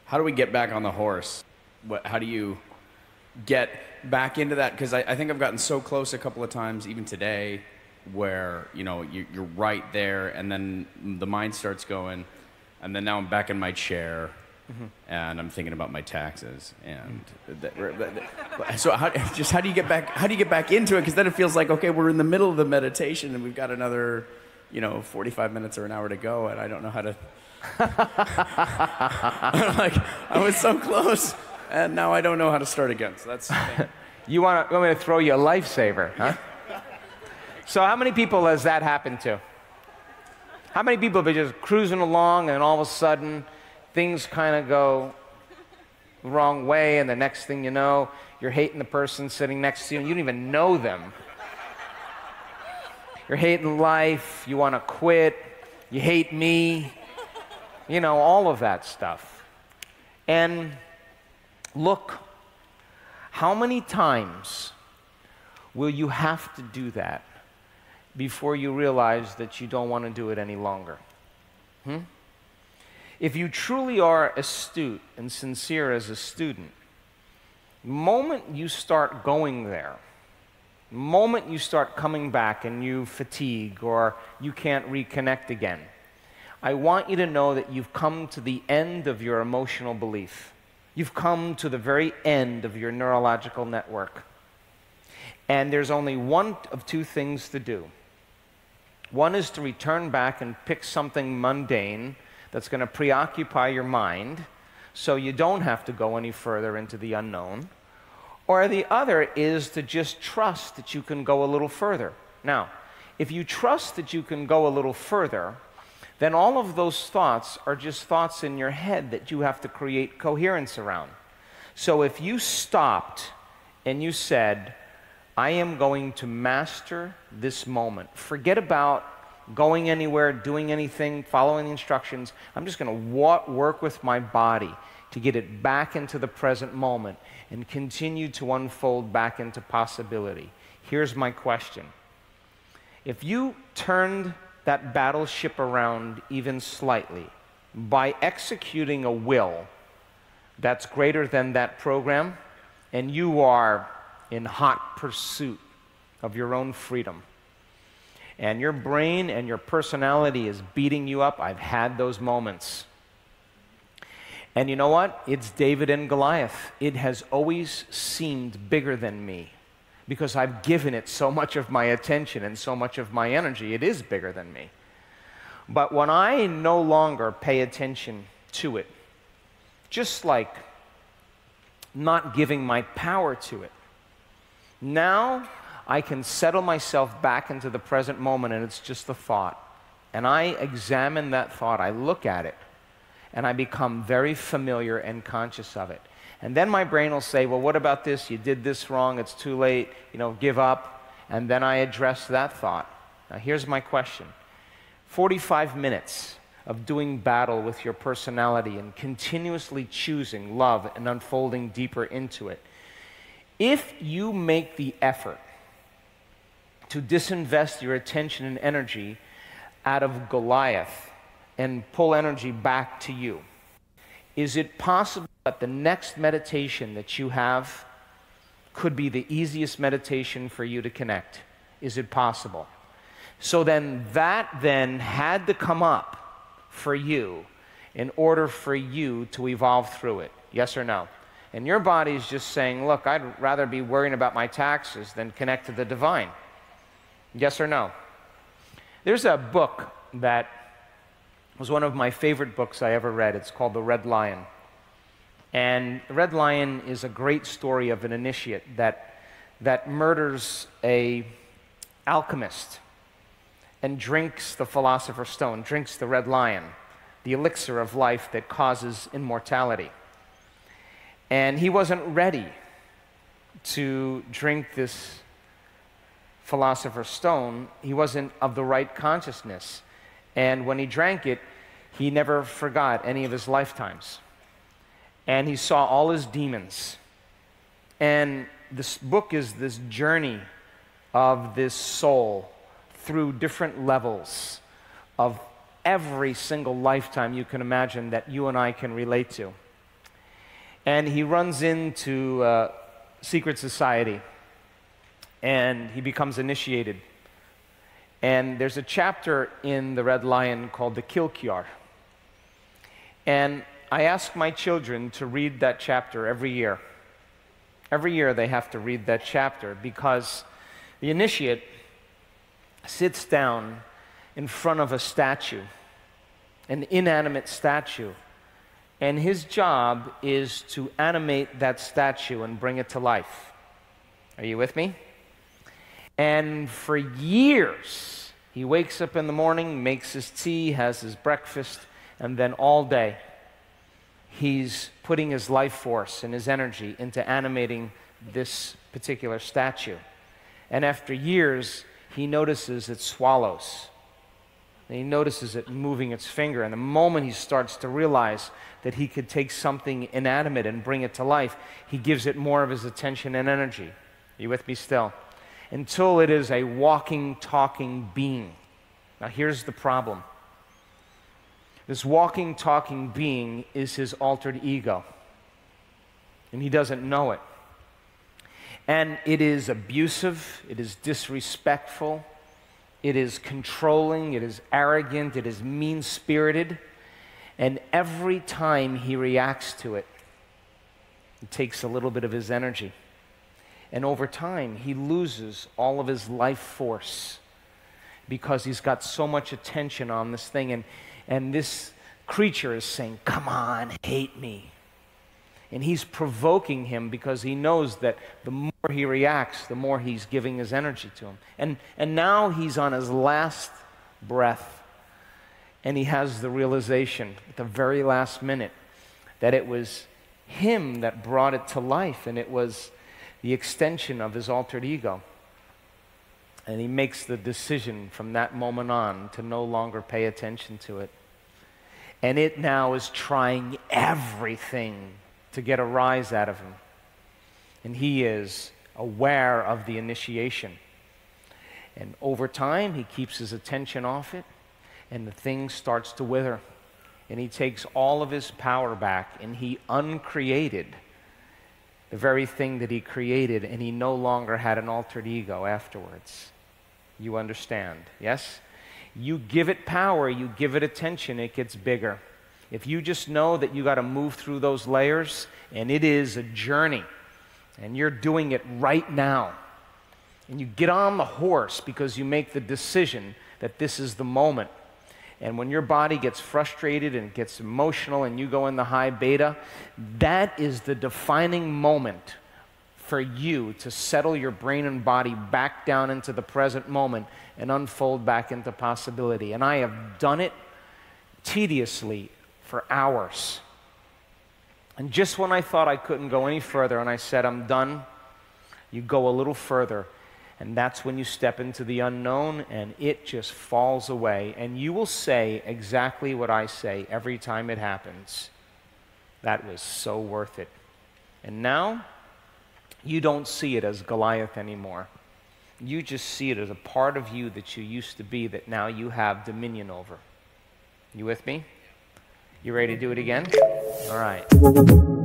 how do we get back on the horse? How do you get back into that? Because I think I've gotten so close a couple of times, even today, where, you know, you're right there, and then the mind starts going, and then now I'm back in my chair, and I'm thinking about my taxes, and so how do you get back? How do you get back into it? Because then it feels like, okay, we're in the middle of the meditation, and we've got another, 45 minutes or an hour to go, and I don't know how to. I'm like, I was so close, and now I don't know how to start again. So that's. You want me to throw you a lifesaver, huh? So how many people has that happened to? How many people have been just cruising along, and all of a sudden, things kind of go the wrong way, and the next thing you know, you're hating the person sitting next to you, and you don't even know them. You're hating life, you want to quit, you hate me, all of that stuff. And look, how many times will you have to do that before you realize that you don't want to do it any longer? If you truly are astute and sincere as a student, the moment you start going there, the moment you start coming back and you fatigue or you can't reconnect again, I want you to know that you've come to the end of your emotional belief. You've come to the very end of your neurological network. And there's only one of two things to do. One is to return back and pick something mundane that's going to preoccupy your mind so you don't have to go any further into the unknown. Or the other is to just trust that you can go a little further. Now, if you trust that you can go a little further, then all of those thoughts are just thoughts in your head that you have to create coherence around. So if you stopped and you said, I am going to master this moment. Forget about going anywhere, doing anything, following the instructions. I'm just going to work with my body to get it back into the present moment and continue to unfold back into possibility. Here's my question. If you turned that battleship around even slightly by executing a will that's greater than that program, and you are in hot pursuit of your own freedom, and your brain and your personality is beating you up. I've had those moments. And you know what? It's David and Goliath. It has always seemed bigger than me because I've given it so much of my attention and so much of my energy. It is bigger than me. But when I no longer pay attention to it, just like not giving my power to it, now I can settle myself back into the present moment, and it's just a thought. And I examine that thought, I look at it, and I become very familiar and conscious of it. And then my brain will say, well, what about this? You did this wrong, it's too late, give up. And then I address that thought. Now here's my question. 45 minutes of doing battle with your personality and continuously choosing love and unfolding deeper into it. If you make the effort to disinvest your attention and energy out of Goliath and pull energy back to you, is it possible that the next meditation that you have could be the easiest meditation for you to connect? Is it possible? So then that had to come up for you in order for you to evolve through it. Yes or no? And your body's just saying, look, I'd rather be worrying about my taxes than connect to the divine. Yes or no? There's a book that was one of my favorite books I ever read. It's called The Red Lion. And The Red Lion is a great story of an initiate that murders an alchemist and drinks the philosopher's stone, drinks the red lion, the elixir of life that causes immortality. And he wasn't ready to drink this philosopher's stone. He wasn't of the right consciousness. And when he drank it, he never forgot any of his lifetimes. And he saw all his demons. And this book is this journey of this soul through different levels of every single lifetime you can imagine that you and I can relate to. And he runs into a secret society, and he becomes initiated. And there's a chapter in the Red Lion called the Kilkyar. And I ask my children to read that chapter every year. Every year they have to read that chapter because the initiate sits down in front of a statue, an inanimate statue, and his job is to animate that statue and bring it to life. Are you with me? And for years, he wakes up in the morning, makes his tea, has his breakfast, and then all day, he's putting his life force and his energy into animating this particular statue. And after years, he notices it swallows. And he notices it moving its finger. And the moment he starts to realize that he could take something inanimate and bring it to life, he gives it more of his attention and energy. Are you with me still? Until it is a walking, talking being. Now here's the problem. This walking, talking being is his altered ego. And he doesn't know it. And it is abusive, it is disrespectful, it is controlling, it is arrogant, it is mean-spirited. And every time he reacts to it, it takes a little bit of his energy. And over time, he loses all of his life force because he's got so much attention on this thing. And this creature is saying, come on, hate me. And he's provoking him because he knows that the more he reacts, the more he's giving his energy to him. And now he's on his last breath. And he has the realization at the very last minute that it was him that brought it to life, and it was the extension of his altered ego. And he makes the decision from that moment on to no longer pay attention to it. And it now is trying everything to get a rise out of him. And he is aware of the initiation. And over time, he keeps his attention off it, and the thing starts to wither. And he takes all of his power back, and he uncreated the very thing that he created, and he no longer had an altered ego afterwards. You understand, yes? You give it power, you give it attention, it gets bigger. If you just know that you got to move through those layers, and it is a journey, and you're doing it right now, and you get on the horse because you make the decision that this is the moment. And when your body gets frustrated and gets emotional and you go in the high beta, that is the defining moment for you to settle your brain and body back down into the present moment and unfold back into possibility. And I have done it tediously for hours. And just when I thought I couldn't go any further and I said, I'm done, you go a little further. And that's when you step into the unknown, and it just falls away. And you will say exactly what I say every time it happens. That was so worth it. And now, you don't see it as Goliath anymore. You just see it as a part of you that you used to be that now you have dominion over. You with me? You ready to do it again? All right.